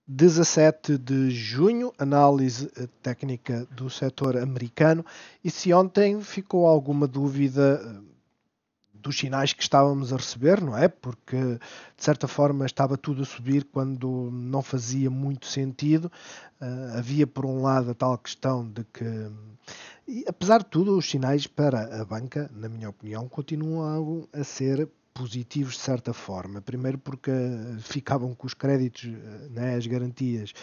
17 de junho, análise técnica do setor americano. E se ontem ficou alguma dúvida dos sinais que estávamos a receber, não é? Porque, de certa forma, estava tudo a subir quando não fazia muito sentido. Havia, por um lado, a tal questão de que, e, apesar de tudo, os sinais para a banca, na minha opinião, continuam a ser positivos de certa forma. Primeiro porque ficavam com os créditos, né, as garantias,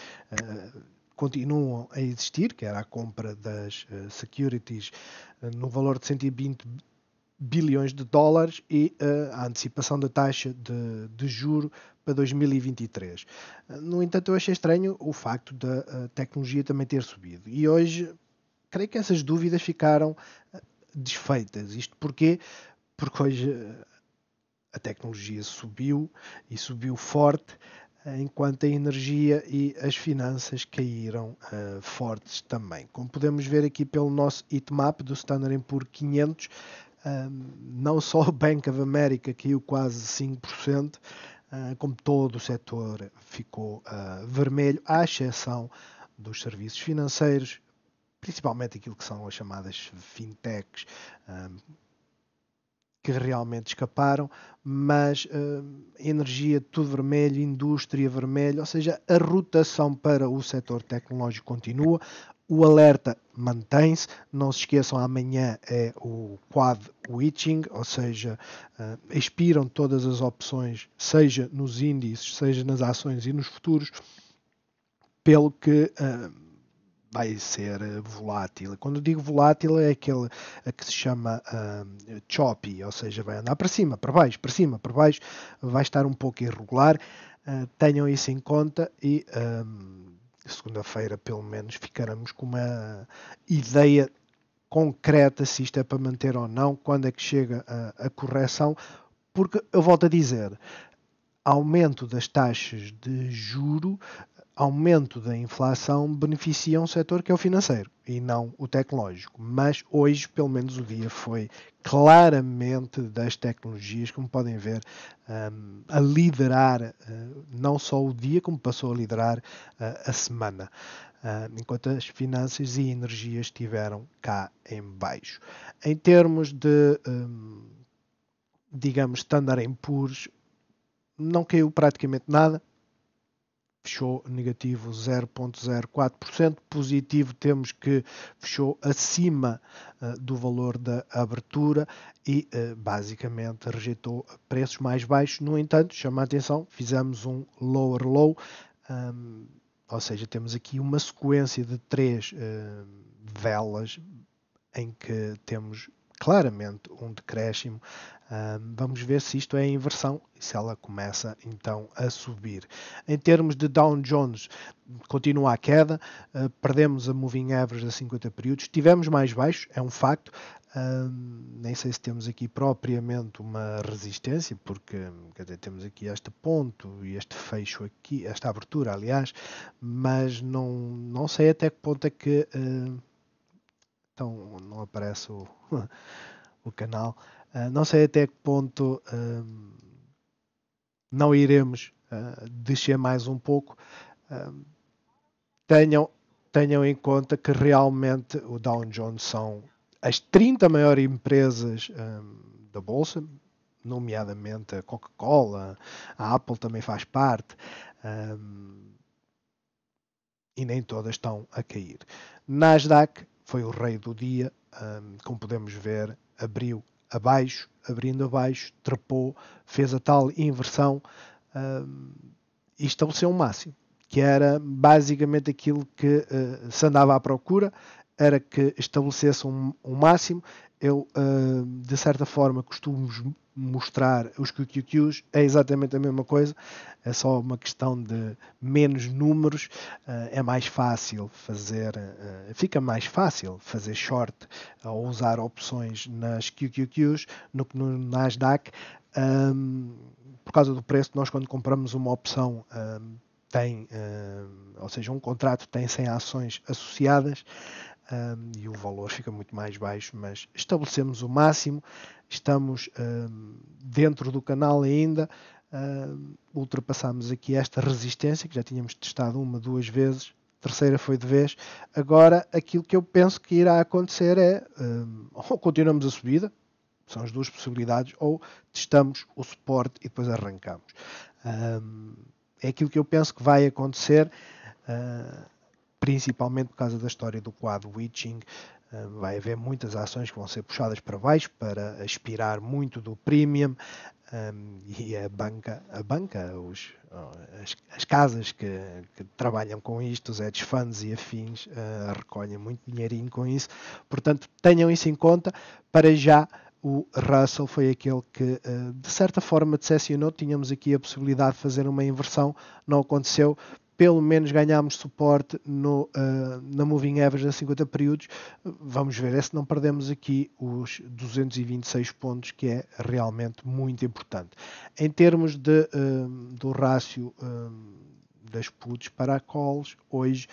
continuam a existir, que era a compra das securities no valor de 120 bilhões de dólares e a antecipação da taxa de juro para 2023. No entanto, eu achei estranho o facto da tecnologia também ter subido. E hoje, creio que essas dúvidas ficaram desfeitas. Isto porquê? Porque hoje a tecnologia subiu e subiu forte, enquanto a energia e as finanças caíram fortes também. Como podemos ver aqui pelo nosso heatmap do Standard Poor's 500, não só o Bank of America caiu quase 5%, como todo o setor ficou vermelho, à exceção dos serviços financeiros, principalmente aquilo que são as chamadas fintechs, que realmente escaparam, mas energia tudo vermelho, indústria vermelho, ou seja, a rotação para o setor tecnológico continua, o alerta mantém-se, não se esqueçam, amanhã é o quad witching, ou seja, expiram todas as opções, seja nos índices, seja nas ações e nos futuros, pelo que vai ser volátil. Quando digo volátil é aquele que se chama choppy, ou seja, vai andar para cima, para baixo, para cima, para baixo, vai estar um pouco irregular. Tenham isso em conta e segunda-feira, pelo menos, ficaremos com uma ideia concreta se isto é para manter ou não, quando é que chega a correção, porque eu volto a dizer, aumento das taxas de juro, aumento da inflação beneficia um setor que é o financeiro e não o tecnológico. Mas hoje, pelo menos, o dia foi claramente das tecnologias, como podem ver, a liderar não só o dia, como passou a liderar a semana. Enquanto as finanças e energias estiveram cá em baixo. Em termos de, digamos, Standard Poor's, não caiu praticamente nada, fechou negativo 0,04%, positivo temos que fechou acima do valor da abertura e basicamente rejeitou preços mais baixos. No entanto, chama a atenção, fizemos um lower low, ou seja, temos aqui uma sequência de 3 velas em que temos claramente um decréscimo. Vamos ver se isto é inversão e se ela começa então a subir. Em termos de Dow Jones, continua a queda, perdemos a moving average a 50 períodos, tivemos mais baixo, é um facto. Nem sei se temos aqui propriamente uma resistência, porque quer dizer, temos aqui este ponto e este fecho aqui, esta abertura, aliás, mas não sei até que ponto é que então não aparece o canal. Não sei até que ponto não iremos descer mais um pouco. Tenham, tenham em conta que realmente o Dow Jones são as 30 maiores empresas da Bolsa, nomeadamente a Coca-Cola, a Apple também faz parte, e nem todas estão a cair. Nasdaq foi o rei do dia, como podemos ver, abriu abaixo, abrindo abaixo, trepou, fez a tal inversão e estabeleceu um máximo, que era basicamente aquilo que se andava à procura, era que estabelecesse um máximo. Eu, de certa forma, costumo mostrar os QQQs, é exatamente a mesma coisa, é só uma questão de menos números, é mais fácil fazer, fica mais fácil fazer short ou usar opções nas QQQs no que no Nasdaq, por causa do preço. Nós quando compramos uma opção tem, ou seja, um contrato tem 100 ações associadas, e o valor fica muito mais baixo, mas estabelecemos o máximo, estamos dentro do canal ainda, ultrapassámos aqui esta resistência, que já tínhamos testado uma, duas vezes, terceira foi de vez. Agora, aquilo que eu penso que irá acontecer é, ou continuamos a subida, são as duas possibilidades, ou testamos o suporte e depois arrancamos. É aquilo que eu penso que vai acontecer, principalmente por causa da história do quad witching. Vai haver muitas ações que vão ser puxadas para baixo para aspirar muito do premium, e a banca, as casas que trabalham com isto, os hedge funds e afins, recolhem muito dinheirinho com isso. Portanto, tenham isso em conta. Para já, o Russell foi aquele que, de certa forma, decepcionou. Tínhamos aqui a possibilidade de fazer uma inversão, não aconteceu. Pelo menos ganhámos suporte na Moving Average a 50 períodos. Vamos ver se não perdemos aqui os 226 pontos, que é realmente muito importante. Em termos do rácio das puts para a calls, hoje,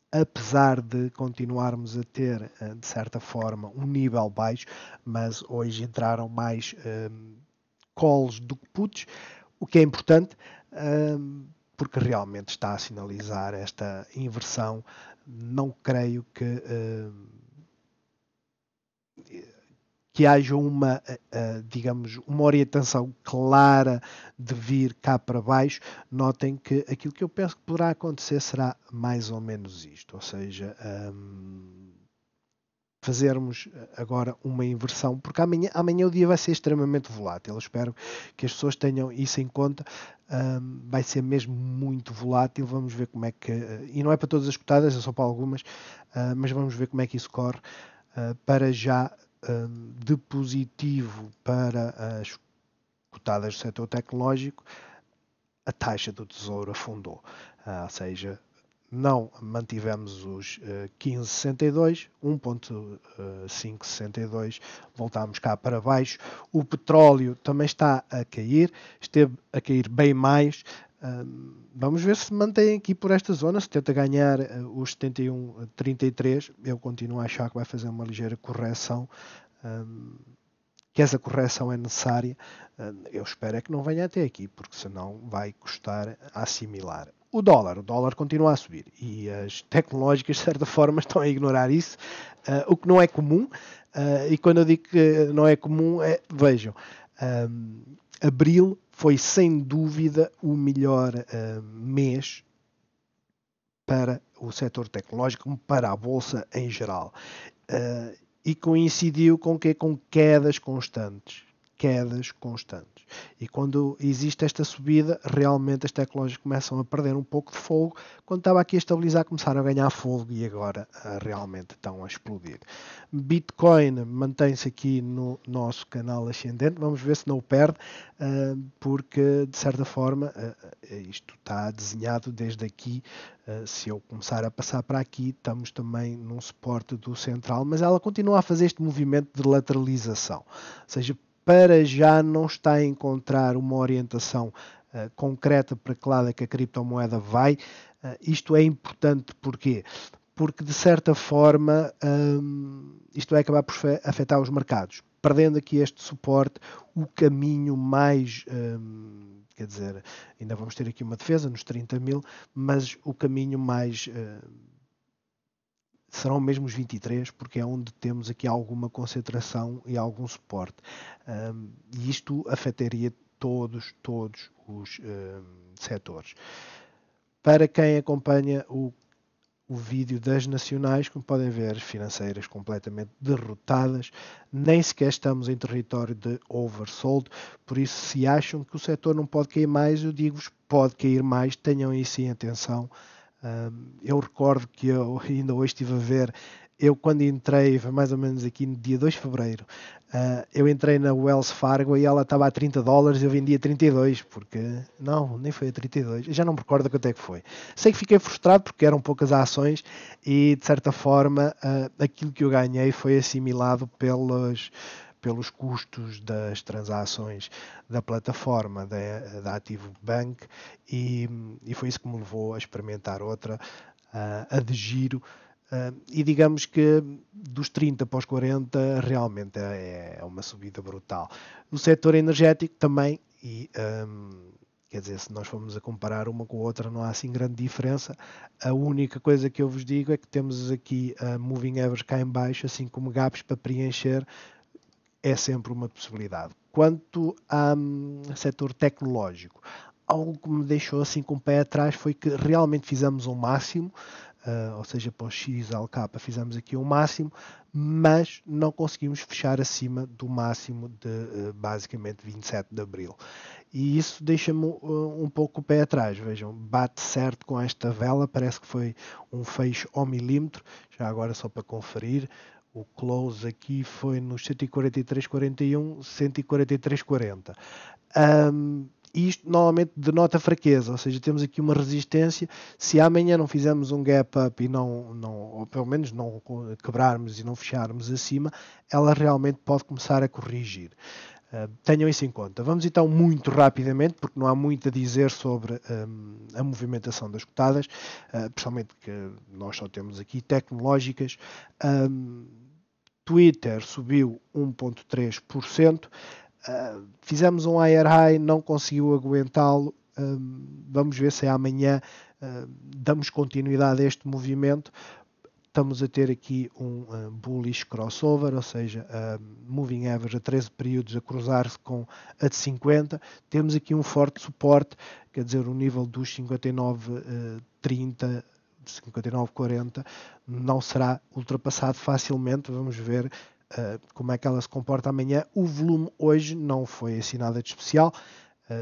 apesar de continuarmos a ter, de certa forma, um nível baixo, mas hoje entraram mais calls do que puts, o que é importante, porque realmente está a sinalizar esta inversão. Não creio que haja uma, digamos, uma orientação clara de vir cá para baixo. Notem que aquilo que eu penso que poderá acontecer será mais ou menos isto, ou seja, fazermos agora uma inversão, porque amanhã o dia vai ser extremamente volátil. Eu espero que as pessoas tenham isso em conta. Vai ser mesmo muito volátil. Vamos ver como é que, e não é para todas as cotadas, é só para algumas, mas vamos ver como é que isso corre. Para já, de positivo para as cotadas do setor tecnológico, a taxa do tesouro afundou, ou seja, não mantivemos os 15,62, 1.562, voltámos cá para baixo. O petróleo também está a cair, esteve a cair bem mais. Vamos ver se mantém aqui por esta zona, se tenta ganhar os 71,33. Eu continuo a achar que vai fazer uma ligeira correção, que essa correção é necessária. Eu espero é que não venha até aqui, porque senão vai custar a assimilar. O dólar continua a subir e as tecnológicas, de certa forma, estão a ignorar isso, o que não é comum. E quando eu digo que não é comum, vejam, abril foi sem dúvida o melhor mês para o setor tecnológico, como para a bolsa em geral. E coincidiu com que? Com quedas constantes. E quando existe esta subida, realmente as tecnológicas começam a perder um pouco de fogo. Quando estava aqui a estabilizar, começaram a ganhar fogo e agora realmente estão a explodir. Bitcoin mantém-se aqui no nosso canal ascendente. Vamos ver se não o perde, porque de certa forma isto está desenhado desde aqui. Se eu começar a passar para aqui, estamos também num suporte do central, mas ela continua a fazer este movimento de lateralização. Ou seja, para já não está a encontrar uma orientação concreta para que lado é que a criptomoeda vai. Isto é importante porquê? Porque de certa forma isto vai acabar por afetar os mercados. Perdendo aqui este suporte, o caminho mais, quer dizer, ainda vamos ter aqui uma defesa nos 30 mil, mas o caminho mais serão mesmo os 23, porque é onde temos aqui alguma concentração e algum suporte. E isto afetaria todos os setores. Para quem acompanha o vídeo das nacionais, como podem ver, financeiras completamente derrotadas, nem sequer estamos em território de oversold, por isso se acham que o setor não pode cair mais, eu digo-vos, pode cair mais, tenham isso em atenção. Eu recordo que eu ainda hoje estive a ver, eu quando entrei, foi mais ou menos aqui no dia 2 de fevereiro, eu entrei na Wells Fargo e ela estava a $30, eu vendia 32, porque não, nem foi a 32, eu já não me recordo quanto é que foi. Sei que fiquei frustrado porque eram poucas ações e de certa forma aquilo que eu ganhei foi assimilado pelos custos das transações da plataforma da Active Bank e foi isso que me levou a experimentar outra, a de giro, E digamos que dos 30 para os 40 realmente é uma subida brutal. O setor energético também, e quer dizer, se nós formos a comparar uma com a outra, não há assim grande diferença. A única coisa que eu vos digo é que temos aqui a moving average cá em baixo, assim como gaps para preencher, é sempre uma possibilidade. Quanto ao setor tecnológico, algo que me deixou assim com o pé atrás foi que realmente fizemos um máximo, ou seja, para o XLK fizemos aqui um máximo, mas não conseguimos fechar acima do máximo de basicamente 27 de Abril. E isso deixa-me um pouco o pé atrás. Vejam, bate certo com esta vela, parece que foi um fecho ao milímetro, já agora só para conferir. O close aqui foi nos 143,41, 143,40. Isto normalmente denota fraqueza, ou seja, temos aqui uma resistência. Se amanhã não fizermos um gap up e ou pelo menos não quebrarmos e não fecharmos acima, ela realmente pode começar a corrigir. Tenham isso em conta. Vamos então muito rapidamente, porque não há muito a dizer sobre a movimentação das cotadas, principalmente que nós só temos aqui tecnológicas. Twitter subiu 1,3%. Fizemos um higher high, não conseguiu aguentá-lo. Vamos ver se amanhã damos continuidade a este movimento. Estamos a ter aqui um bullish crossover, ou seja, moving average a 13 períodos a cruzar-se com a de 50. Temos aqui um forte suporte, quer dizer, o nível dos 59,30, 59,40 não será ultrapassado facilmente. Vamos ver como é que ela se comporta amanhã. O volume hoje não foi assim nada de especial.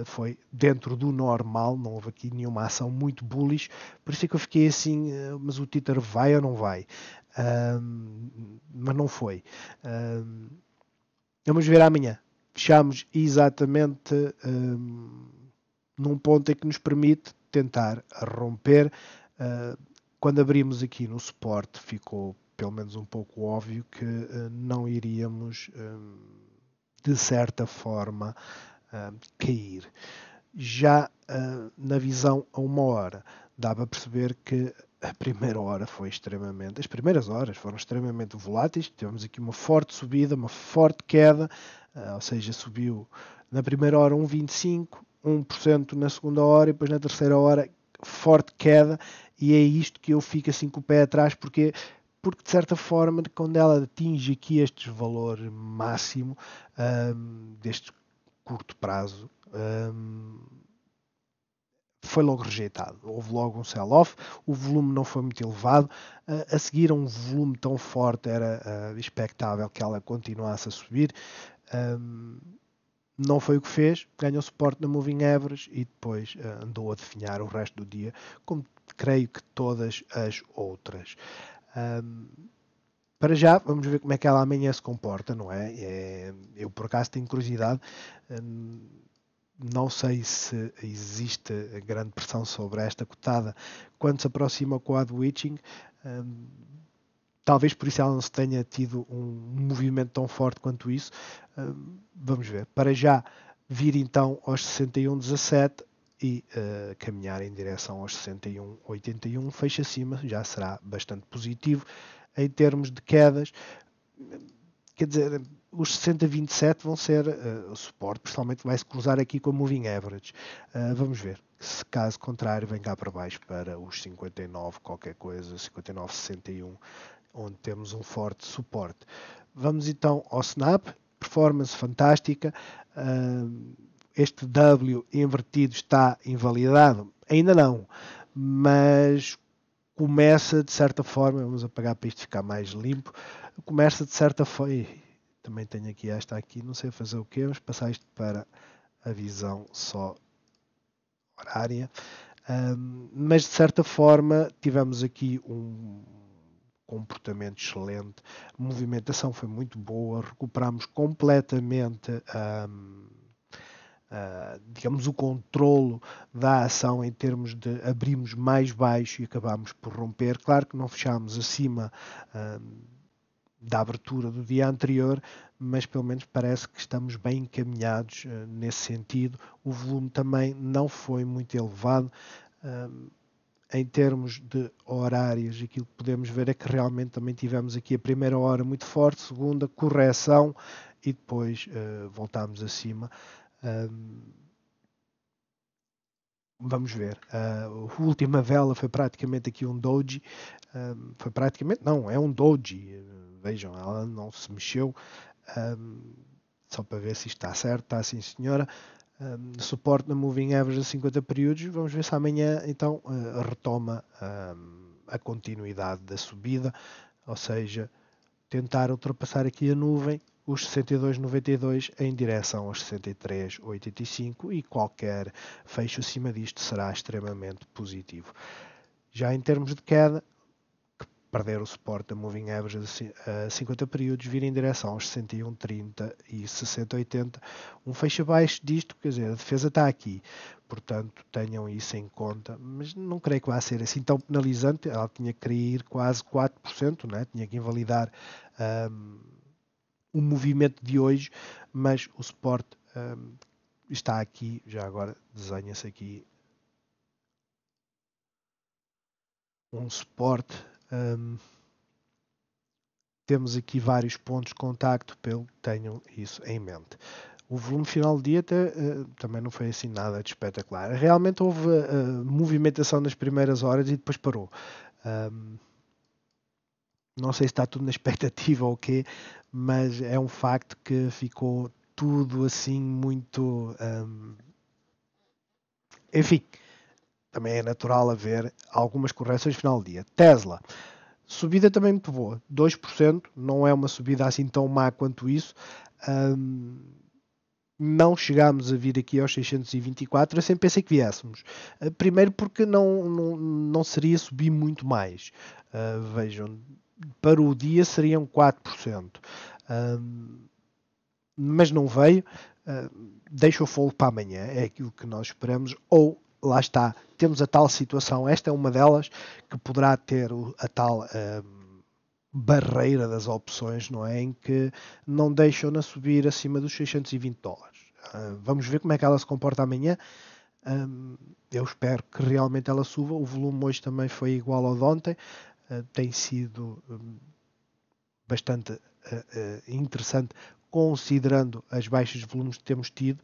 Foi dentro do normal, não houve aqui nenhuma ação muito bullish, por isso é que eu fiquei assim, mas o Tether vai ou não vai? Mas não foi. Vamos ver amanhã. Fechamos exatamente num ponto em que nos permite tentar romper. Quando abrimos aqui no suporte, ficou pelo menos um pouco óbvio que não iríamos, de certa forma, cair. Já na visão a uma hora, dá para perceber que a primeira hora foi extremamente, as primeiras horas foram extremamente voláteis. Tivemos aqui uma forte subida, uma forte queda, ou seja, subiu na primeira hora 1,25, 1% na segunda hora e depois na terceira hora forte queda, e é isto que eu fico assim com o pé atrás, porque de certa forma, quando ela atinge aqui este valor máximo deste curto prazo, foi logo rejeitado. Houve logo um sell-off, o volume não foi muito elevado. A seguir a um volume tão forte, era expectável que ela continuasse a subir. Não foi o que fez, ganhou suporte na Moving Average e depois andou a definhar o resto do dia, como creio que todas as outras. Para já, vamos ver como é que ela amanhã se comporta, não é? Eu, por acaso, tenho curiosidade. Não sei se existe grande pressão sobre esta cotada quando se aproxima com a Witching. Talvez por isso ela não se tenha tido um movimento tão forte quanto isso. Vamos ver. Para já, vir então aos 61,17 e caminhar em direção aos 61,81. Fecha acima, já será bastante positivo. Em termos de quedas, quer dizer, os 60,27 vão ser o suporte, principalmente vai se cruzar aqui com a Moving Average. Vamos ver. Se caso contrário, vem cá para baixo para os 59 qualquer coisa, 59,61, onde temos um forte suporte. Vamos então ao Snap, performance fantástica. Este W invertido está invalidado? Ainda não, mas começa de certa forma, vamos apagar para isto ficar mais limpo, começa de certa forma, também tenho aqui esta aqui, não sei fazer o que, vamos passar isto para a visão só horária, mas de certa forma tivemos aqui um comportamento excelente, a movimentação foi muito boa, recuperamos completamente digamos, o controlo da ação em termos de abrimos mais baixo e acabámos por romper. Claro que não fechámos acima da abertura do dia anterior, mas pelo menos parece que estamos bem encaminhados nesse sentido. O volume também não foi muito elevado. Em termos de horários, aquilo que podemos ver é que realmente também tivemos aqui a primeira hora muito forte, segunda correção e depois voltámos acima. Vamos ver. A última vela foi praticamente aqui um doji. Foi praticamente, não, é um doji. Vejam, ela não se mexeu. Só para ver se isto está certo. Está sim, senhora. Suporte na Moving Average a 50 períodos. Vamos ver se amanhã então retoma a continuidade da subida, ou seja, tentar ultrapassar aqui a nuvem, os 62,92 em direção aos 63,85 e qualquer fecho acima disto será extremamente positivo. Já em termos de queda, perder o suporte da Moving Average a 50 períodos, vir em direção aos 61,30 e 60,80. Um fecho abaixo disto, quer dizer, a defesa está aqui. Portanto, tenham isso em conta. Mas não creio que vá ser assim tão penalizante. Ela tinha que ir quase 4%, né? Tinha que invalidar o movimento de hoje, mas o suporte está aqui. Já agora desenha-se aqui um suporte. Temos aqui vários pontos de contacto, pelo que tenham isso em mente. O volume final do dia também não foi assim nada de espetacular. Realmente houve movimentação nas primeiras horas e depois parou. Não sei se está tudo na expectativa ou o quê, mas é um facto que ficou tudo assim muito... Enfim, também é natural haver algumas correções no final do dia. Tesla. Subida também muito boa, 2%, não é uma subida assim tão má quanto isso. Não chegámos a vir aqui aos 624, eu sempre pensei que viéssemos. Primeiro porque não seria subir muito mais. Vejam, para o dia seriam 4%. Mas não veio. Deixa o fogo para amanhã, é aquilo que nós esperamos, ou lá está, temos a tal situação, esta é uma delas, que poderá ter a tal barreira das opções, não é? Em que não deixam-na subir acima dos 620 dólares. Vamos ver como é que ela se comporta amanhã. Eu espero que realmente ela suba. O volume hoje também foi igual ao de ontem. Tem sido bastante interessante considerando as baixas de volumes que temos tido,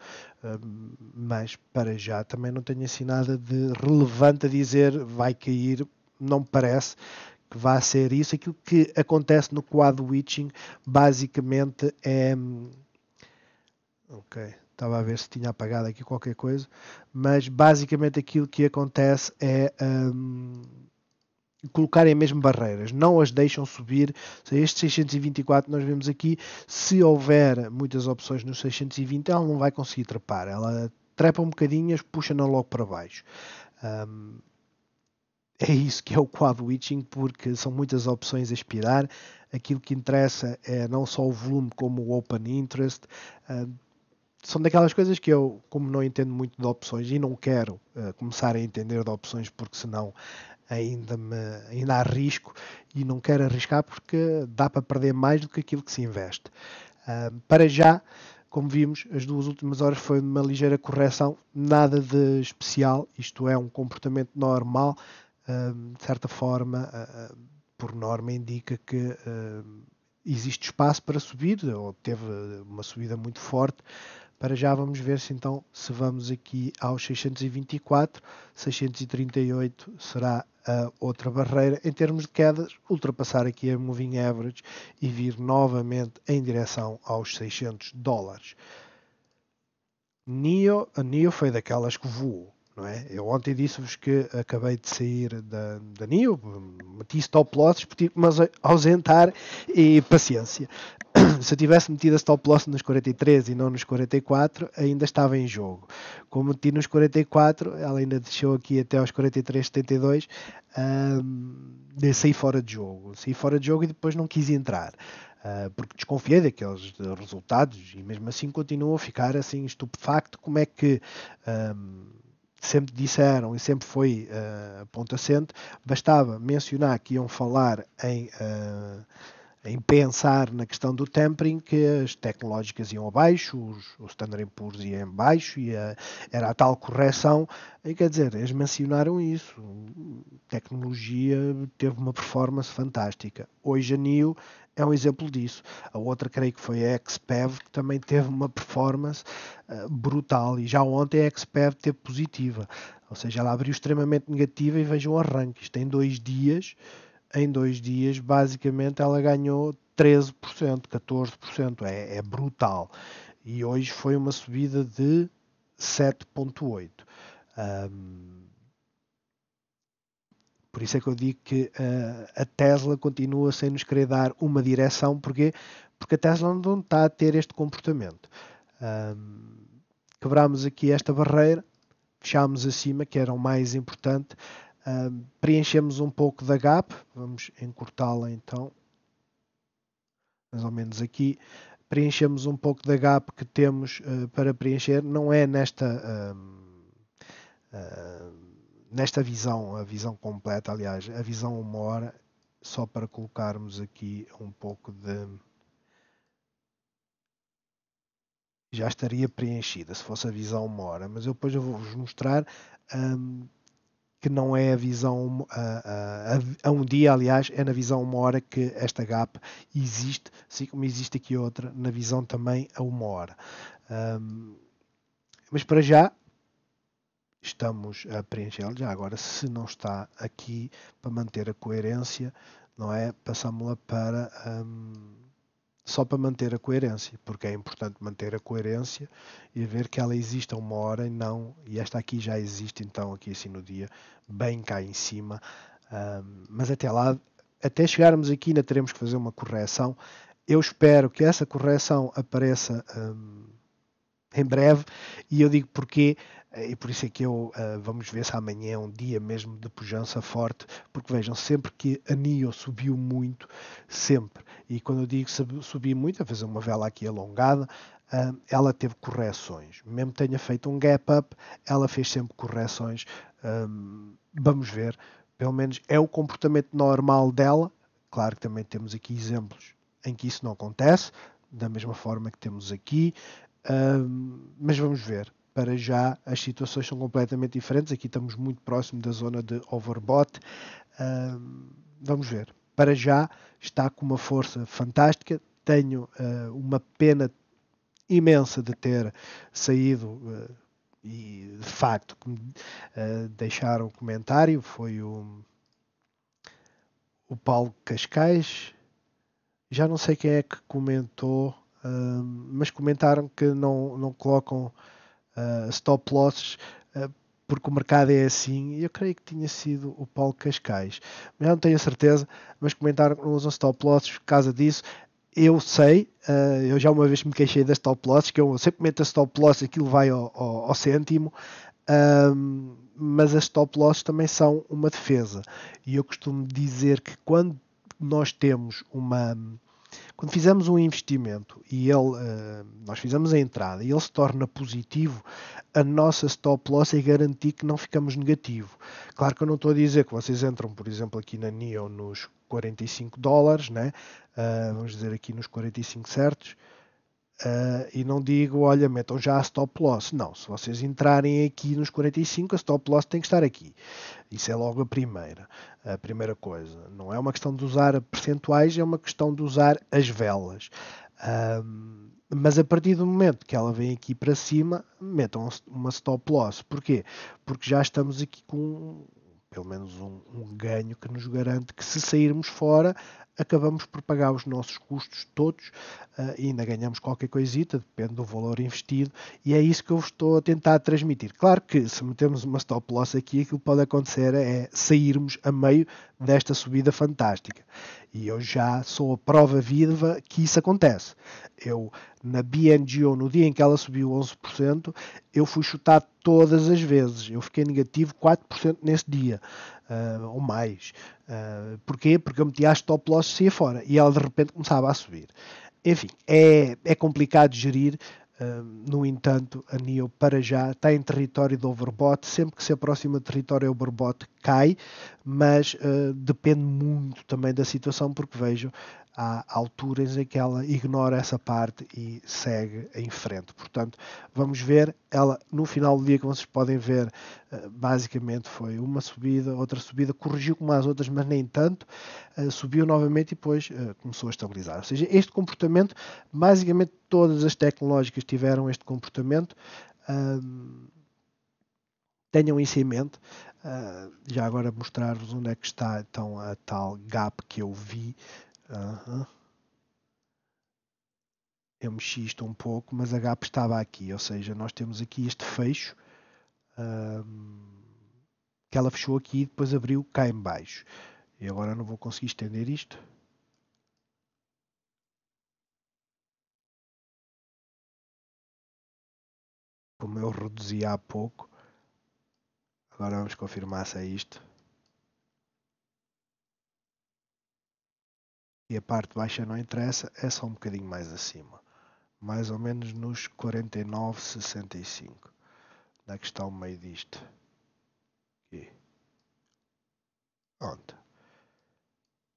mas para já também não tenho assim nada de relevante a dizer vai cair, não me parece que vá ser isso. Aquilo que acontece no quad witching basicamente é... Ok, estava a ver se tinha apagado aqui qualquer coisa, mas basicamente aquilo que acontece é... colocarem mesmo barreiras, não as deixam subir. Este 624 nós vemos aqui, se houver muitas opções no 620, ela não vai conseguir trepar, ela trepa um bocadinho, puxa-na logo para baixo. É isso que é o quad witching, porque são muitas opções a expirar. Aquilo que interessa é não só o volume como o open interest. São daquelas coisas que eu, como não entendo muito de opções e não quero começar a entender de opções, porque senão ainda arrisco e não quero arriscar porque dá para perder mais do que aquilo que se investe. Para já, como vimos, as 2 últimas horas foi uma ligeira correção, nada de especial, isto é um comportamento normal, de certa forma, por norma indica que existe espaço para subir, ou teve uma subida muito forte. Para já vamos ver se então se vamos aqui aos 624, 638 será a outra barreira. Em termos de quedas, ultrapassar aqui a Moving Average e vir novamente em direção aos 600 dólares. A NIO foi daquelas que voou. Não é? Eu ontem disse-vos que acabei de sair da NIO, meti stop losses, tive que me ausentar e paciência. Se eu tivesse metido a stop loss nos 43 e não nos 44, ainda estava em jogo. Como meti nos 44, ela ainda deixou aqui até aos 43,72, saí fora de jogo. Saí fora de jogo e depois não quis entrar. Porque desconfiei daqueles resultados e mesmo assim continuo a ficar assim estupefacto como é que sempre disseram e sempre foi ponto assente, bastava mencionar que iam falar em pensar na questão do tempering, que as tecnológicas iam abaixo, os Standard & Poor's iam abaixo, era a tal correção, e quer dizer, eles mencionaram isso, tecnologia teve uma performance fantástica. Hoje a NIO é um exemplo disso. A outra, creio que foi a XPEV, que também teve uma performance brutal. E já ontem a XPEV teve positiva. Ou seja, ela abriu extremamente negativa e vejam o arranque. Isto em 2 dias, basicamente ela ganhou 13%, 14%. É brutal. E hoje foi uma subida de 7,8%. Por isso é que eu digo que a Tesla continua sem nos querer dar uma direção. Porquê? Porque a Tesla não está a ter este comportamento. Quebrámos aqui esta barreira, fechámos acima, que era o mais importante. Preenchemos um pouco da gap. Vamos encurtá-la então. Mais ou menos aqui. Preenchemos um pouco da gap que temos para preencher. Não é nesta visão, a visão completa, aliás, a visão 1 hora, só para colocarmos aqui um pouco de... Já estaria preenchida se fosse a visão 1 hora, mas depois eu vou-vos mostrar que não é a visão a um dia, aliás, é na visão 1 hora que esta gap existe, assim como existe aqui outra na visão também a 1 hora. Mas para já estamos a preenchê-lo. Já agora, se não está aqui, para manter a coerência, não é? Passámos-la para só para manter a coerência, porque é importante manter a coerência e ver que ela existe a 1 hora e não, e esta aqui já existe então aqui assim no dia, bem cá em cima, mas até lá, até chegarmos aqui ainda teremos que fazer uma correção. Eu espero que essa correção apareça em breve, e eu digo porquê, e por isso é que vamos ver se amanhã é um dia mesmo de pujança forte, porque vejam, sempre que a NIO subiu muito, sempre, e quando eu digo subir muito, a fazer uma vela aqui alongada, ela teve correções, mesmo que tenha feito um gap up, ela fez sempre correções. Vamos ver, pelo menos é o comportamento normal dela. Claro que também temos aqui exemplos em que isso não acontece, da mesma forma que temos aqui, mas vamos ver. Para já as situações são completamente diferentes. Aqui estamos muito próximo da zona de overbought. Vamos ver. Para já está com uma força fantástica. Tenho uma pena imensa de ter saído e de facto que me deixaram um comentário. Foi o Paulo Cascais. Já não sei quem é que comentou, mas comentaram que não colocam stop losses porque o mercado é assim, e eu creio que tinha sido o Paulo Cascais, mas não tenho a certeza, mas comentaram que não usam stop losses por causa disso. Eu sei, eu já uma vez me queixei das stop losses, que eu sempre meto a stop loss, aquilo vai ao cêntimo, mas as stop losses também são uma defesa, e eu costumo dizer que quando nós temos quando fizemos um investimento e nós fizemos a entrada e ele se torna positivo, a nossa stop loss é garantir que não ficamos negativo. Claro que eu não estou a dizer que vocês entram, por exemplo, aqui na NIO nos $45, né? Vamos dizer aqui nos 45 certos, e não digo, olha, metam já a stop loss. Não, se vocês entrarem aqui nos 45, a stop loss tem que estar aqui. Isso é logo a primeira coisa. Não é uma questão de usar percentuais, é uma questão de usar as velas. Mas a partir do momento que ela vem aqui para cima, metam uma stop loss. Porquê? Porque já estamos aqui com pelo menos um ganho que nos garante que, se sairmos fora, acabamos por pagar os nossos custos todos e ainda ganhamos qualquer coisita, depende do valor investido, e é isso que eu estou a tentar transmitir. Claro que se metemos uma stop loss aqui, aquilo que pode acontecer é sairmos a meio desta subida fantástica. E eu já sou a prova viva que isso acontece. Eu, na BNGO, no dia em que ela subiu 11%, eu fui chutado todas as vezes. Eu fiquei negativo 4% nesse dia, ou mais. Porquê? Porque eu metia a stop loss e saía fora. E ela de repente começava a subir. Enfim, é complicado de gerir. No entanto, a NIO para já está em território de overbought. Sempre que se aproxima de território overbought cai, mas depende muito também da situação, porque vejo, há alturas em que ela ignora essa parte e segue em frente. Portanto, vamos ver, ela no final do dia, como vocês podem ver, basicamente foi uma subida, outra subida, corrigiu como as outras, mas nem tanto, subiu novamente e depois começou a estabilizar. Ou seja, este comportamento, basicamente todas as tecnológicas tiveram este comportamento. Tenham isso em mente. Já agora mostrar-vos onde é que está então a tal gap que eu vi. Eu mexi isto um pouco, mas a gap estava aqui, ou seja, nós temos aqui este fecho que ela fechou aqui e depois abriu cá em baixo. E agora não vou conseguir estender isto. Como eu reduzi há pouco. Agora vamos confirmar se é isto. E a parte baixa não interessa, é só um bocadinho mais acima. Mais ou menos nos 49,65. Onde é que está o meio disto? Aqui. Onde?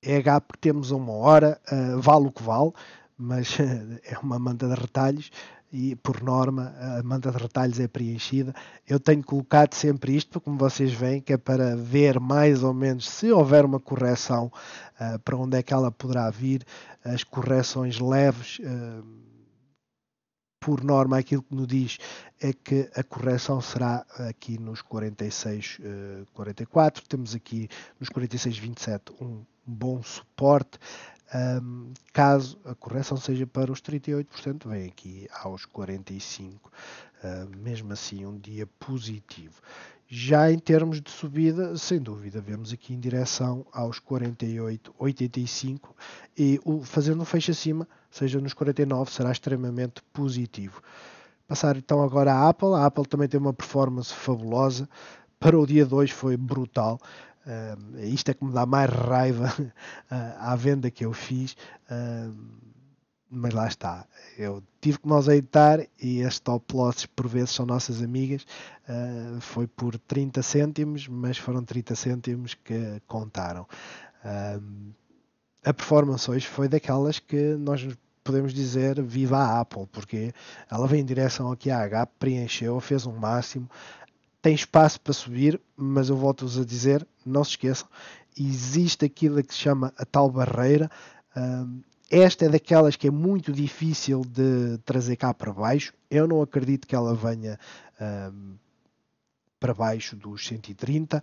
É H porque temos uma hora, vale o que vale, mas é uma manta de retalhos e, por norma, a manta de retalhos é preenchida. Eu tenho colocado sempre isto, como vocês veem, que é para ver mais ou menos se houver uma correção, para onde é que ela poderá vir. As correções leves, por norma, aquilo que nos diz é que a correção será aqui nos 46, 44. Temos aqui nos 46,27 um bom suporte. Caso a correção seja para os 38%, vem aqui aos 45%. Mesmo assim, um dia positivo. Já em termos de subida, sem dúvida, vemos aqui em direção aos 48,85 e fazendo um fecho acima, seja nos 49, será extremamente positivo. Passar então agora à Apple. A Apple também tem uma performance fabulosa. Para o dia 2 foi brutal. Isto é que me dá mais raiva à venda que eu fiz. Mas lá está. Eu tive que me ausentar e as stop losses por vezes são nossas amigas. Foi por 30 cêntimos, mas foram 30 cêntimos que contaram. A performance hoje foi daquelas que nós podemos dizer viva a Apple, porque ela vem em direção aqui à H, preencheu, fez um máximo, tem espaço para subir, mas eu volto-vos a dizer, não se esqueçam, existe aquilo que se chama a tal barreira. Esta é daquelas que é muito difícil de trazer cá para baixo. Eu não acredito que ela venha para baixo dos 130.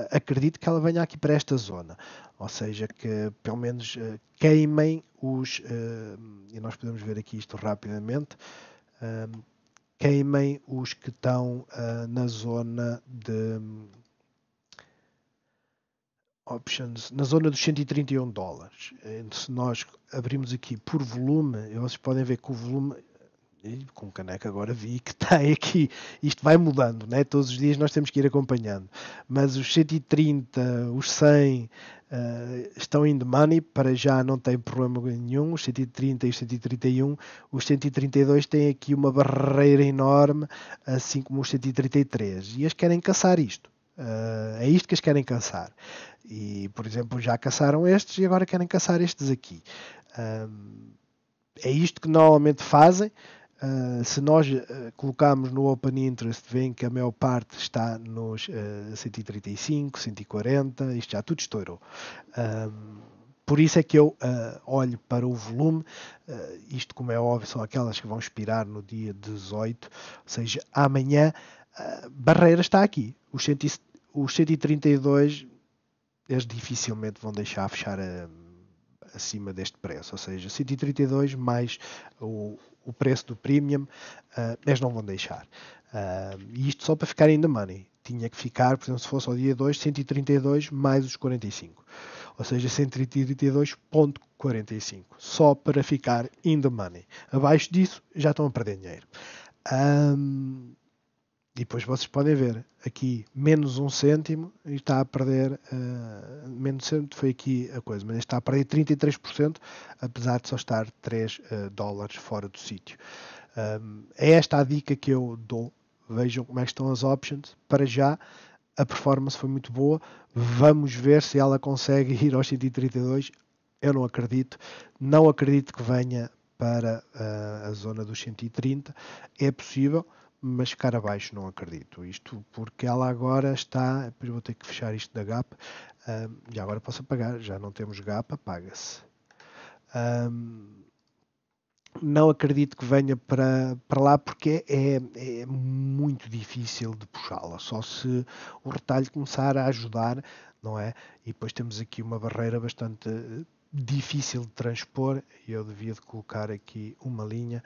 Acredito que ela venha aqui para esta zona. Ou seja, que pelo menos queimem os... e nós podemos ver aqui isto rapidamente. Queimem os que estão na zona de... options, na zona dos 131 dólares. Se nós abrimos aqui por volume, vocês podem ver que o volume, com o caneco agora vi que tem aqui, isto vai mudando, né? Todos os dias nós temos que ir acompanhando, mas os 130, os 100 estão in the money, para já não tem problema nenhum, os 130 e os 131, os 132 têm aqui uma barreira enorme, assim como os 133, e eles querem caçar isto. É isto que eles querem caçar. E, por exemplo, já caçaram estes e agora querem caçar estes aqui. É isto que normalmente fazem. Se nós colocarmos no Open Interest, veem que a maior parte está nos 135, 140, isto já tudo estourou. Por isso é que eu olho para o volume. Isto, como é óbvio, são aquelas que vão expirar no dia 18, ou seja, amanhã. A barreira está aqui. Os 132, eles dificilmente vão deixar fechar acima deste preço. Ou seja, 132 mais o preço do premium, eles não vão deixar. E isto só para ficar in the money. Tinha que ficar, por exemplo, se fosse ao dia 2, 132 mais os 45. Ou seja, 132,45. Só para ficar in the money. Abaixo disso, já estão a perder dinheiro. E depois vocês podem ver aqui menos 1 cêntimo e está a perder menos cêntimo, foi aqui a coisa, mas está a perder 33%, apesar de só estar 3 dólares fora do sítio. É esta a dica que eu dou. Vejam como é que estão as options. Para já a performance foi muito boa. Vamos ver se ela consegue ir aos 132. Eu não acredito que venha para a zona dos 130. É possível, mas ficar abaixo não acredito. Isto porque ela agora está. Depois vou ter que fechar isto da GAP. E agora posso apagar. Já não temos GAP, apaga-se. Não acredito que venha para lá porque é muito difícil de puxá-la. Só se o retalho começar a ajudar, não é? E depois temos aqui uma barreira bastante difícil de transpor. E eu devia de colocar aqui uma linha.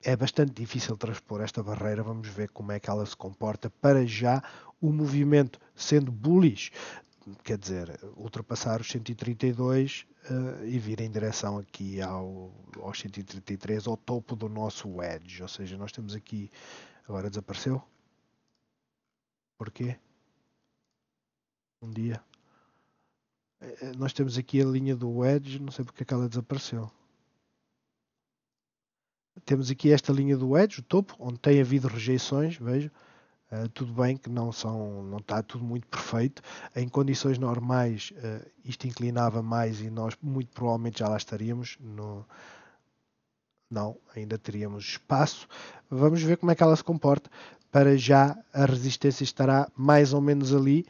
É bastante difícil transpor esta barreira. Vamos ver como é que ela se comporta. Para já, o movimento sendo bullish, quer dizer, ultrapassar os 132 e vir em direção aqui aos 133, ao topo do nosso wedge. Ou seja, nós temos aqui, agora desapareceu. Porquê? Um dia. Nós temos aqui a linha do wedge, não sei porque é que ela desapareceu. Temos aqui esta linha do wedge, o topo, onde tem havido rejeições, vejo. Tudo bem que não está tudo muito perfeito. Em condições normais, isto inclinava mais e nós muito provavelmente já lá estaríamos. Não, ainda teríamos espaço. Vamos ver como é que ela se comporta. Para já, a resistência estará mais ou menos ali.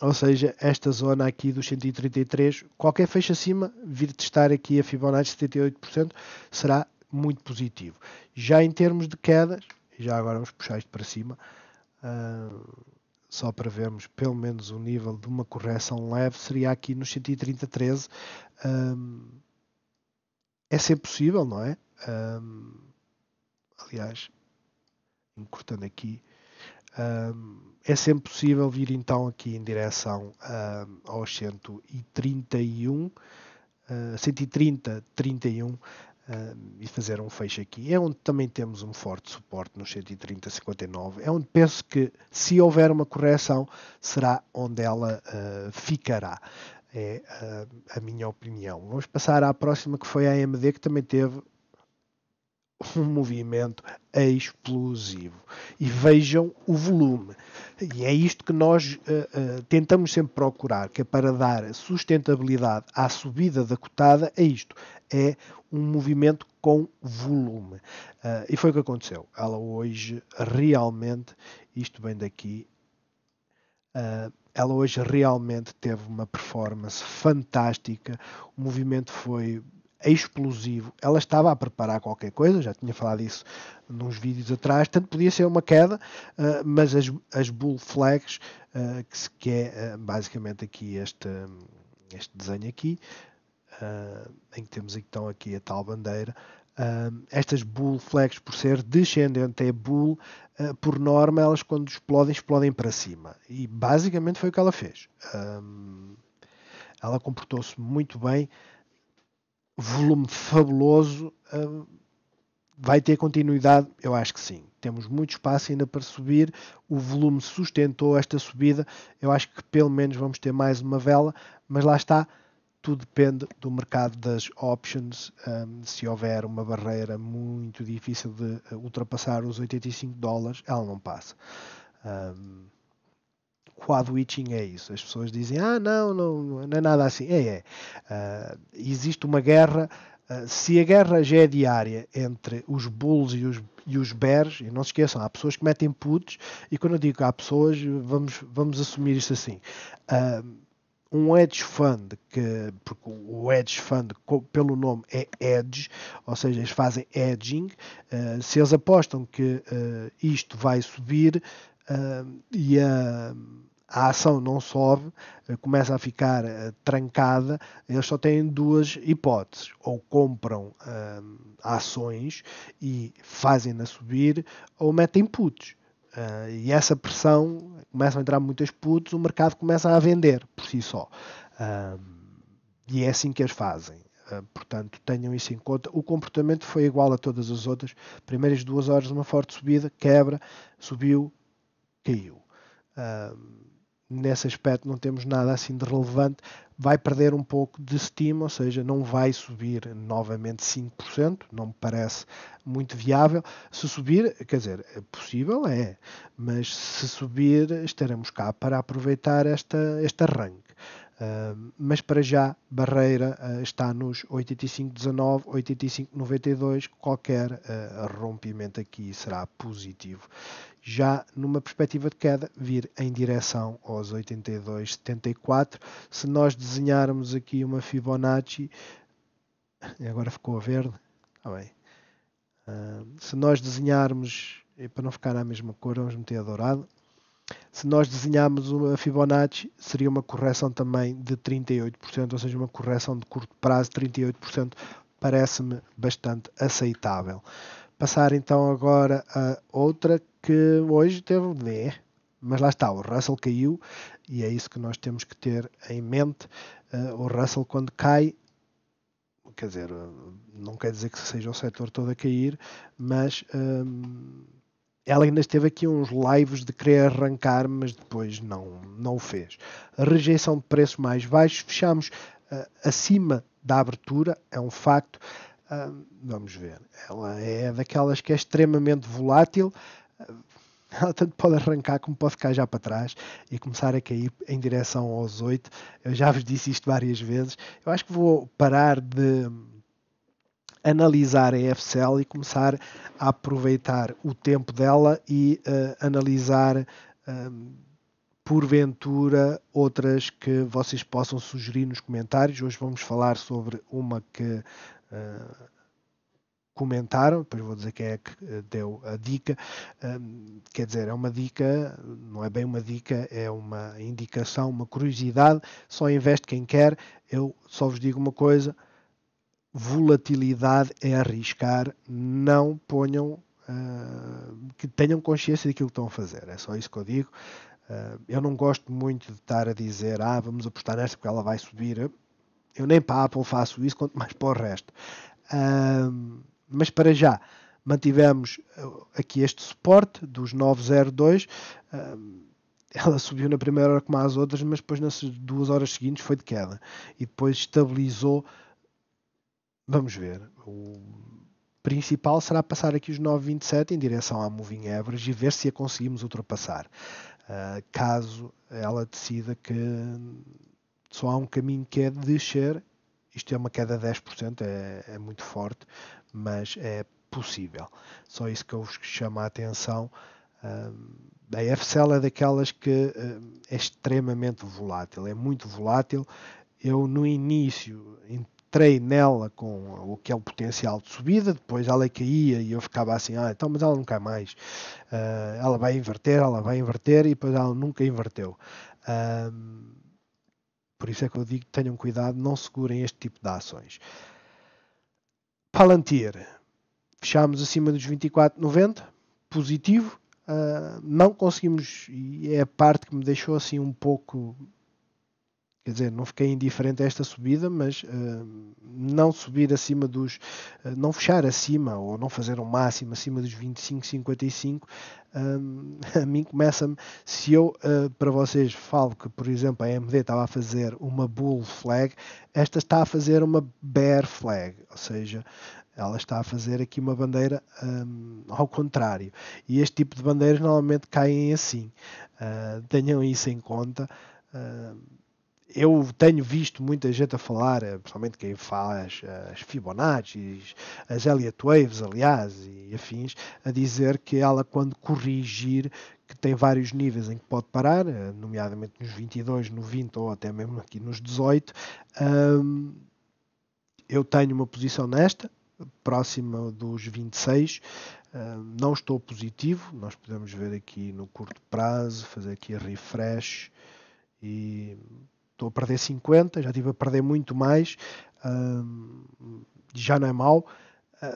Ou seja, esta zona aqui dos 133, qualquer fecho acima, vir testar aqui a Fibonacci 78%, será muito positivo. Já em termos de quedas, já agora vamos puxar isto para cima, só para vermos pelo menos o nível de uma correção leve, seria aqui nos 130,13. É sempre possível, não é? Aliás, encurtando aqui, é sempre possível vir então aqui em direção aos 131, 130, 31 e fazer um fecho aqui. É onde também temos um forte suporte nos 130, 59. É onde penso que, se houver uma correção, será onde ela ficará. É a minha opinião. Vamos passar à próxima, que foi a AMD, que também teve um movimento explosivo. E vejam o volume. E é isto que nós tentamos sempre procurar, que é para dar sustentabilidade à subida da cotada, é isto. É um movimento com volume. E foi o que aconteceu. Ela hoje realmente, isto vem daqui, ela hoje realmente teve uma performance fantástica. O movimento foi explosivo. Ela estava a preparar qualquer coisa, já tinha falado isso nos vídeos atrás, tanto podia ser uma queda, mas as bull flags, que é basicamente aqui este desenho aqui, em que temos então aqui a tal bandeira, estas bull flags, por ser descendente é bull, por norma elas quando explodem para cima, e basicamente foi o que ela fez. Ela comportou-se muito bem, volume fabuloso. Vai ter continuidade? Eu acho que sim. Temos muito espaço ainda para subir. O volume sustentou esta subida. Eu acho que pelo menos vamos ter mais uma vela, mas lá está. Tudo depende do mercado das options. Se houver uma barreira muito difícil de ultrapassar os $85, ela não passa. Quad witching é isso. As pessoas dizem, não é nada assim. Existe uma guerra. Se a guerra já é diária entre os bulls e os bears, e não se esqueçam, há pessoas que metem puts, e quando eu digo que há pessoas, vamos assumir isto assim. Um hedge fund, porque o hedge fund, pelo nome, é hedge, ou seja, eles fazem hedging. Se eles apostam que isto vai subir e a ação não sobe, começa a ficar trancada, eles só têm duas hipóteses: ou compram ações e fazem-na subir, ou metem puts. E essa pressão, começam a entrar muitas puts, o mercado começa a vender por si só. E é assim que eles fazem. Portanto, tenham isso em conta. O comportamento foi igual a todas as outras. Primeiras 2 horas, uma forte subida, quebra, subiu, caiu. nesse aspecto não temos nada assim de relevante, vai perder um pouco de estima, ou seja, não vai subir novamente 5%, não me parece muito viável. Se subir, quer dizer, é possível, mas se subir estaremos cá para aproveitar este arranque. Mas para já, barreira está nos 85,19, 85,92, qualquer rompimento aqui será positivo. Já numa perspectiva de queda, vir em direção aos 82,74. Se nós desenharmos aqui uma Fibonacci, agora ficou a verde, está bem. Se nós desenharmos, e para não ficar na mesma cor, vamos meter a dourado. Se nós desenharmos uma Fibonacci, seria uma correção também de 38%, ou seja, uma correção de curto prazo de 38%, parece-me bastante aceitável. Passar então agora a outra que hoje teve mas lá está, o Russell caiu e é isso que nós temos que ter em mente. O Russell quando cai, quer dizer, não quer dizer que seja o setor todo a cair, mas ela ainda esteve aqui uns lives de querer arrancar, mas depois não o fez. A rejeição de preços mais baixos, fechamos acima da abertura, é um facto. Vamos ver, ela é daquelas que é extremamente volátil, ela tanto pode arrancar como pode ficar já para trás e começar a cair em direção aos 8. Eu já vos disse isto várias vezes. Eu acho que vou parar de analisar a EFCL e começar a aproveitar o tempo dela e analisar porventura outras que vocês possam sugerir nos comentários. Hoje vamos falar sobre uma que comentaram, depois vou dizer quem é que deu a dica. Quer dizer, é uma dica, não é bem uma dica, é uma indicação, uma curiosidade, só investe quem quer. Eu só vos digo uma coisa: volatilidade é arriscar, não ponham, que tenham consciência daquilo que estão a fazer, é só isso que eu digo. Eu não gosto muito de estar a dizer, vamos apostar nesta porque ela vai subir. Eu nem para a Apple faço isso, quanto mais para o resto. Mas para já, mantivemos aqui este suporte dos 902. Ela subiu na primeira hora como as outras, mas depois nas 2 horas seguintes foi de queda. E depois estabilizou. Vamos ver. O principal será passar aqui os 9,27 em direção à Moving Average e ver se a conseguimos ultrapassar. Caso ela decida que só há um caminho que é descer, isto é uma queda de 10%, é muito forte, mas é possível. Só isso que eu vos chamo a atenção. A FCL é daquelas que é extremamente volátil, é muito volátil. Eu no início entrei nela com aquele potencial de subida, depois ela caía e eu ficava assim, então, mas ela não cai mais. Ela vai inverter e depois ela nunca inverteu. Por isso é que eu digo, tenham cuidado, não segurem este tipo de ações. Palantir, fechámos acima dos 24,90, positivo. Não conseguimos, e é a parte que me deixou assim um pouco, quer dizer, não fiquei indiferente a esta subida, mas não subir acima dos, não fechar acima ou não fazer um máximo acima dos 25,55, a mim começa-me, se eu para vocês falo que, por exemplo, a AMD estava a fazer uma bull flag, esta está a fazer uma bear flag, ou seja, ela está a fazer aqui uma bandeira ao contrário. E este tipo de bandeiras normalmente caem assim. Tenham isso em conta. Eu tenho visto muita gente a falar, principalmente quem faz as Fibonacci, as Elliott Waves, aliás, e afins, a dizer que ela, quando corrigir, que tem vários níveis em que pode parar, nomeadamente nos 22, no 20 ou até mesmo aqui nos 18. Eu tenho uma posição nesta, próxima dos 26. Não estou positivo, nós podemos ver aqui no curto prazo, fazer aqui a refresh e estou a perder 50, já estive a perder muito mais, já não é mau,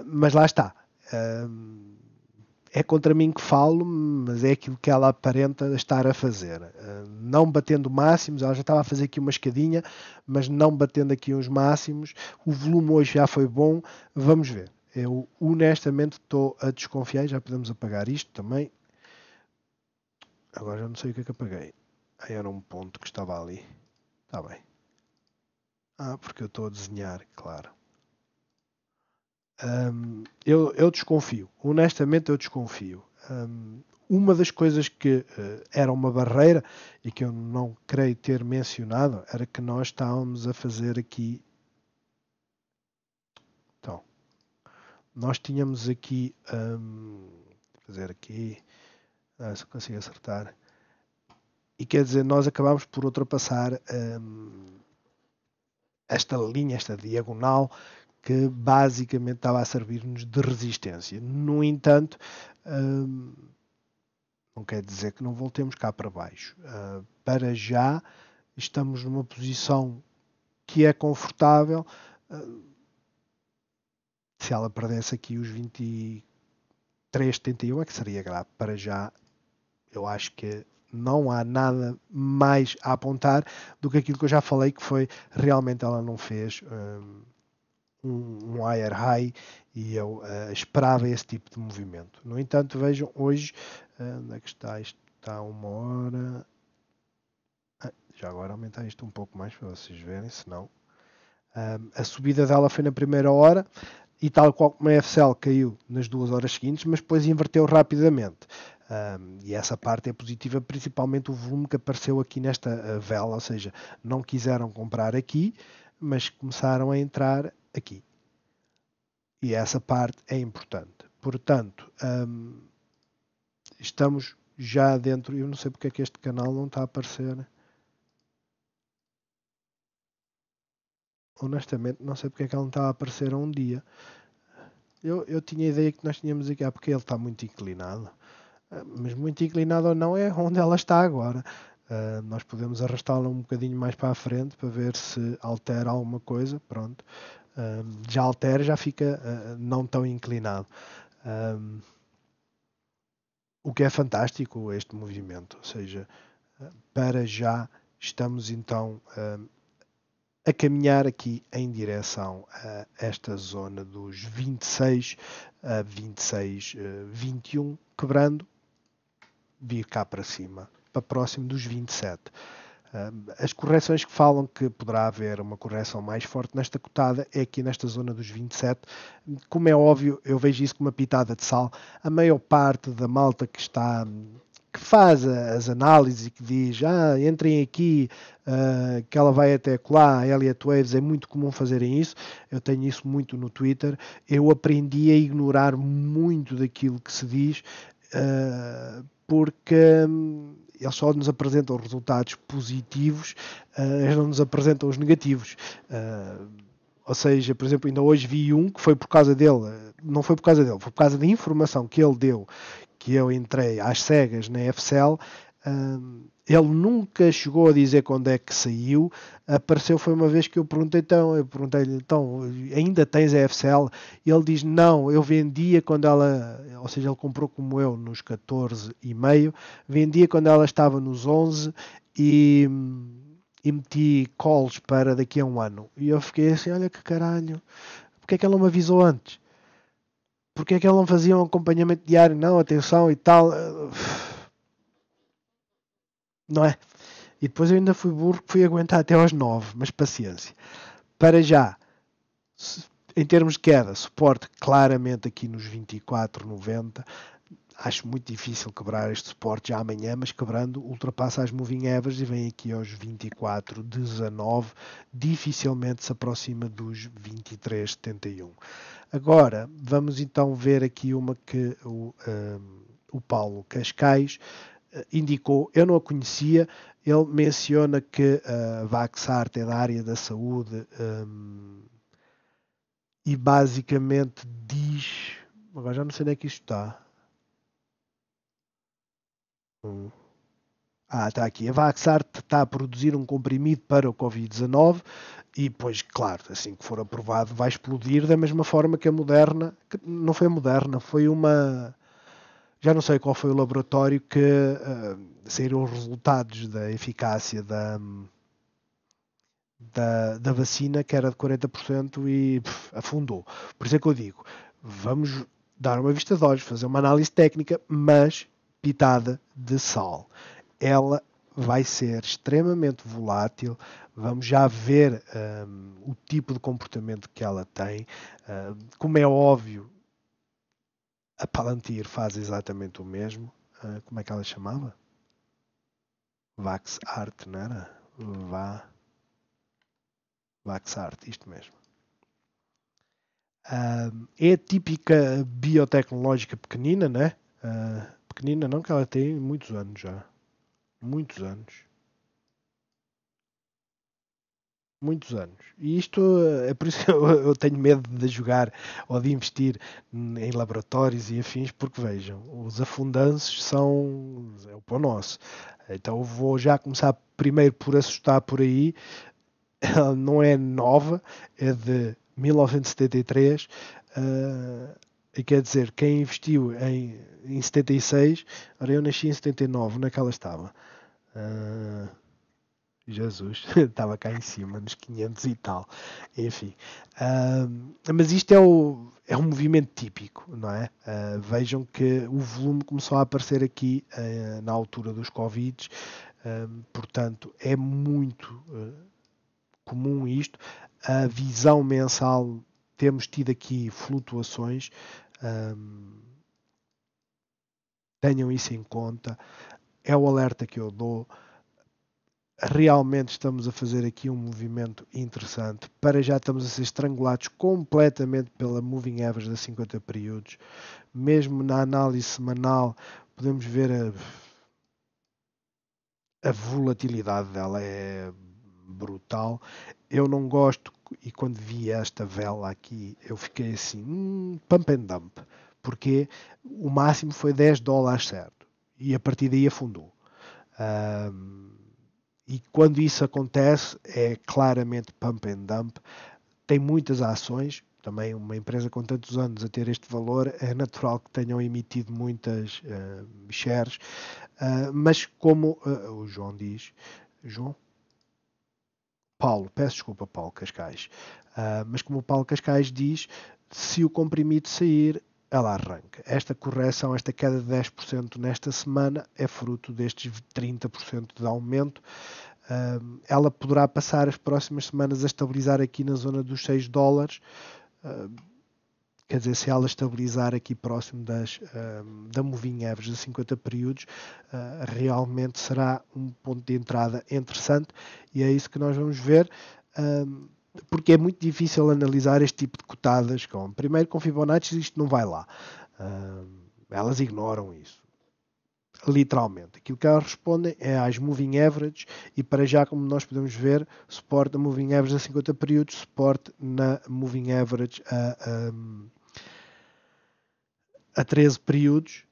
mas lá está. É contra mim que falo, mas é aquilo que ela aparenta estar a fazer. Não batendo máximos, ela já estava a fazer aqui uma escadinha, mas não batendo aqui uns máximos. O volume hoje já foi bom, vamos ver. Eu honestamente estou a desconfiar, já podemos apagar isto também. Agora já não sei o que é que apaguei. Aí era um ponto que estava ali. Está bem. Porque eu estou a desenhar, claro. Eu desconfio. Honestamente, eu desconfio. Uma das coisas que era uma barreira e que eu não creio ter mencionado era que nós estávamos a fazer aqui. Então, nós tínhamos aqui. Fazer aqui. Se eu consigo acertar. E quer dizer, nós acabámos por ultrapassar esta linha, esta diagonal, que basicamente estava a servir-nos de resistência. No entanto, não quer dizer que não voltemos cá para baixo. Para já, estamos numa posição que é confortável. Se ela perdesse aqui os 23,71 é que seria grave. Para já, eu acho que não há nada mais a apontar do que aquilo que eu já falei, que foi realmente ela não fez um higher high e eu esperava esse tipo de movimento. No entanto, vejam, hoje, onde é que está? Isto está a 1 hora. Já agora aumentar isto um pouco mais para vocês verem, senão. A subida dela foi na primeira hora e tal qual como a FCL caiu nas 2 horas seguintes, mas depois inverteu rapidamente. E essa parte é positiva, principalmente o volume que apareceu aqui nesta vela, ou seja, não quiseram comprar aqui, mas começaram a entrar aqui. E essa parte é importante. Portanto, estamos já dentro. Eu não sei porque é que este canal não está a aparecer. Honestamente, não sei porque é que ele não está a aparecer a um dia. Eu tinha a ideia que nós tínhamos aqui, porque ele está muito inclinado. Mas muito inclinado ou não é onde ela está agora. Nós podemos arrastá-la um bocadinho mais para a frente para ver se altera alguma coisa. Pronto. Já altera, já fica não tão inclinado. O que é fantástico este movimento. Ou seja, para já estamos então a caminhar aqui em direção a esta zona dos 26 a 26, 21, quebrando, vir cá para cima, para próximo dos 27. As correções que falam que poderá haver uma correção mais forte nesta cotada é aqui nesta zona dos 27. Como é óbvio, eu vejo isso com uma pitada de sal. A maior parte da malta que faz as análises e que diz entrem aqui, que ela vai até lá, Elliott Waves, é muito comum fazerem isso. Eu tenho isso muito no Twitter. Eu aprendi a ignorar muito daquilo que se diz, porque eles só nos apresentam resultados positivos, eles não nos apresentam os negativos. Ou seja, por exemplo, ainda hoje vi um que foi por causa dele, não foi por causa dele, foi por causa da informação que ele deu, que eu entrei às cegas na FCL. Ele nunca chegou a dizer quando é que saiu. Apareceu foi uma vez que eu perguntei-lhe, então, ainda tens a FCL? E ele diz, não, eu vendia quando ela, ou seja, ele comprou como eu nos 14,5, vendia quando ela estava nos 11 e meti calls para daqui a um ano. E eu fiquei assim, olha que caralho, porque é que ele não me avisou antes? Porque é que ele não fazia um acompanhamento diário? Não, atenção e tal. Não é? E depois eu ainda fui burro, fui aguentar até aos 9, mas paciência. Para já, em termos de queda, suporte claramente aqui nos 24,90. Acho muito difícil quebrar este suporte já amanhã, mas quebrando ultrapassa as moving averages e vem aqui aos 24,19. Dificilmente se aproxima dos 23,71. Agora, vamos então ver aqui uma que o Paulo Cascais indicou, eu não a conhecia. Ele menciona que a Vaxart é da área da saúde e basicamente diz, agora já não sei onde é que isto está. Está aqui. A Vaxart está a produzir um comprimido para o Covid-19 e, pois, claro, assim que for aprovado vai explodir da mesma forma que a Moderna, que não foi a Moderna, foi uma... Já não sei qual foi o laboratório que saíram os resultados da eficácia da vacina, que era de 40% e afundou. Por isso é que eu digo, vamos dar uma vista de olhos, fazer uma análise técnica, mas pitada de sal. Ela vai ser extremamente volátil. Vamos já ver o tipo de comportamento que ela tem. Como é óbvio, a Palantir faz exatamente o mesmo. Como é que ela chamava? VaxArt, não era? VaxArt, isto mesmo. É a típica biotecnológica pequenina, né? Pequenina não, que ela tem muitos anos já. Muitos anos. Muitos anos. E isto é por isso que eu tenho medo de jogar ou de investir em laboratórios e afins, porque vejam, os afundanços são é o pão nosso. Então eu vou já começar primeiro por assustar por aí. Ela não é nova, é de 1973. E quer dizer, quem investiu em 76, ora eu nasci em 79, onde é que ela estava? Uh, Jesus, estava cá em cima, nos 500 e tal. Enfim. Mas isto é um movimento típico, não é? Vejam que o volume começou a aparecer aqui na altura dos Covid, portanto, é muito comum isto. A visão mensal, temos tido aqui flutuações. Tenham isso em conta. É o alerta que eu dou. Realmente estamos a fazer aqui um movimento interessante. Para já estamos a ser estrangulados completamente pela Moving Average de 50 períodos. Mesmo na análise semanal, podemos ver a volatilidade dela é brutal. Eu não gosto, e quando vi esta vela aqui, eu fiquei assim, pump and dump, porque o máximo foi 10 dólares certo, e a partir daí afundou. E quando isso acontece, é claramente pump and dump. Tem muitas ações, também uma empresa com tantos anos a ter este valor, é natural que tenham emitido muitas shares, mas como o João diz, João? Paulo, peço desculpa, Paulo Cascais, mas como o Paulo Cascais diz, se o comprimido sair, ela arranca. Esta correção, esta queda de 10% nesta semana é fruto destes 30% de aumento. Ela poderá passar as próximas semanas a estabilizar aqui na zona dos 6 dólares. Quer dizer, se ela estabilizar aqui próximo da Moving Average de 50 períodos, realmente será um ponto de entrada interessante e é isso que nós vamos ver, porque é muito difícil analisar este tipo de cotadas. Primeiro, com Fibonacci, isto não vai lá. Elas ignoram isso. Literalmente. Aquilo que elas respondem é às moving average e para já, como nós podemos ver, suporte a moving average a 50 períodos, suporte na moving average a 13 períodos,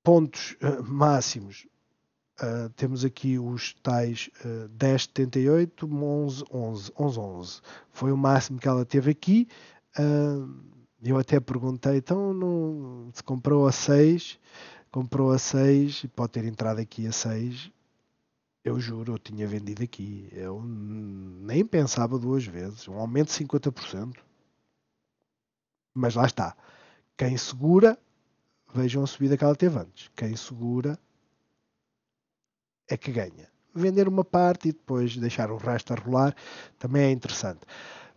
pontos máximos. Temos aqui os tais 10,78, 11,11. Foi o máximo que ela teve aqui. Eu até perguntei, então não, se comprou a 6 e pode ter entrado aqui a 6. Eu juro, eu tinha vendido aqui. Eu nem pensava duas vezes. Um aumento de 50%. Mas lá está. Quem segura, vejam a subida que ela teve antes. Quem segura é que ganha. Vender uma parte e depois deixar o resto a rolar também é interessante.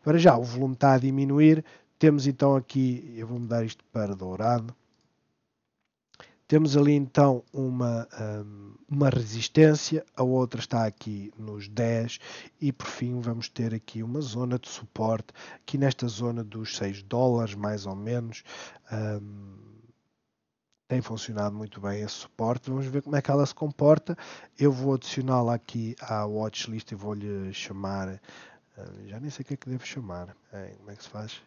Para já, o volume está a diminuir. Temos então aqui, eu vou mudar isto para dourado. Temos ali então uma resistência, a outra está aqui nos 10 e por fim vamos ter aqui uma zona de suporte, aqui nesta zona dos 6 dólares mais ou menos. Tem funcionado muito bem esse suporte. Vamos ver como é que ela se comporta. Eu vou adicioná-la aqui à watchlist e vou-lhe chamar. Já nem sei o que é que devo chamar. Como é que se faz?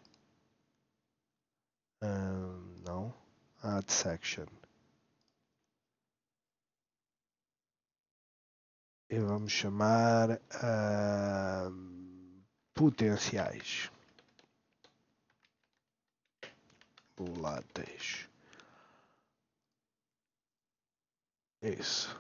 Não. Add section. E vamos chamar potenciais voláteis. Isso.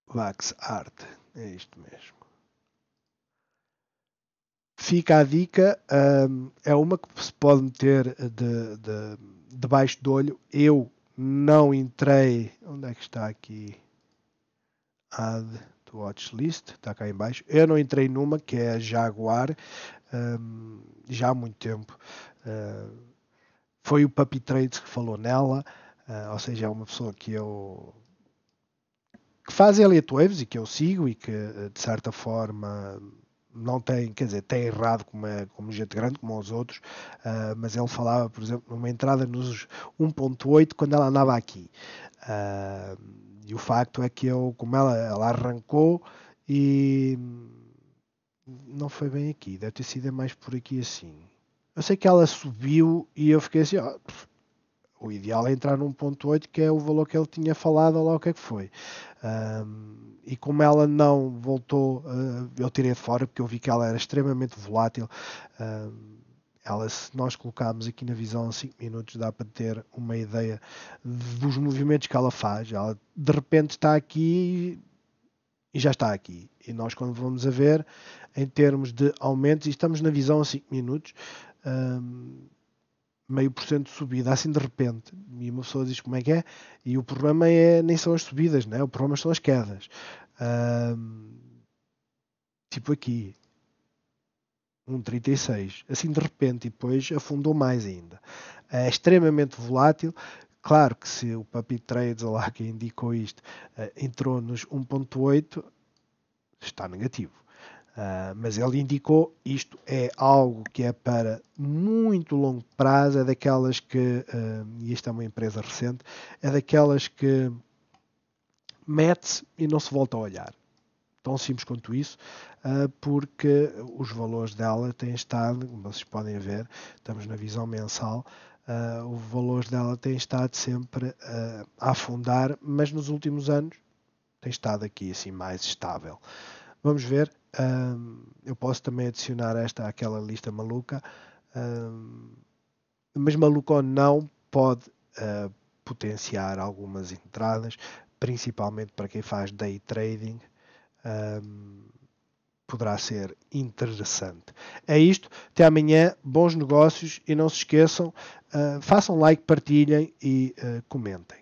VaxArt. É isto mesmo. fica a dica, é uma que se pode meter debaixo do olho. Eu não entrei, onde é que está aqui? Add to watch list, está cá em baixo. Eu não entrei numa que é a Jaguar, já há muito tempo. Foi o Puppy Trades que falou nela, ou seja, é uma pessoa que faz Elliott Waves e que eu sigo e que de certa forma não tem, quer dizer, tem errado como gente grande, como os outros, mas ele falava, por exemplo, numa entrada nos 1.8 quando ela andava aqui. E o facto é que como ela arrancou e não foi bem aqui, deve ter sido mais por aqui assim. Eu sei que ela subiu e eu fiquei assim, o ideal é entrar num 1.8, que é o valor que ele tinha falado, ou lá o que é que foi. E como ela não voltou, eu tirei de fora, porque eu vi que ela era extremamente volátil. Ela, se nós colocarmos aqui na visão a 5 minutos, dá para ter uma ideia dos movimentos que ela faz. Ela de repente está aqui e já está aqui. E nós, quando vamos a ver, em termos de aumentos, e estamos na visão a 5 minutos, meio por cento de subida, assim de repente. E uma pessoa diz como é que é, e o problema nem são as subidas, né? O problema são as quedas. Tipo aqui, 1,36, assim de repente, e depois afundou mais ainda. É extremamente volátil. Claro que se o Puppy Trades, ou lá que indicou isto, entrou nos 1.8, está negativo. Mas ele indicou isto é algo que é para muito longo prazo, é daquelas que, e isto é uma empresa recente, é daquelas que mete-se e não se volta a olhar. Tão simples quanto isso, porque os valores dela têm estado, como vocês podem ver, estamos na visão mensal, os valores dela têm estado sempre a afundar, mas nos últimos anos tem estado aqui assim mais estável. Vamos ver. Eu posso também adicionar esta àquela lista maluca. Mas maluco ou não, pode potenciar algumas entradas, principalmente para quem faz day trading. Poderá ser interessante. É isto. Até amanhã. Bons negócios e não se esqueçam, façam like, partilhem e comentem.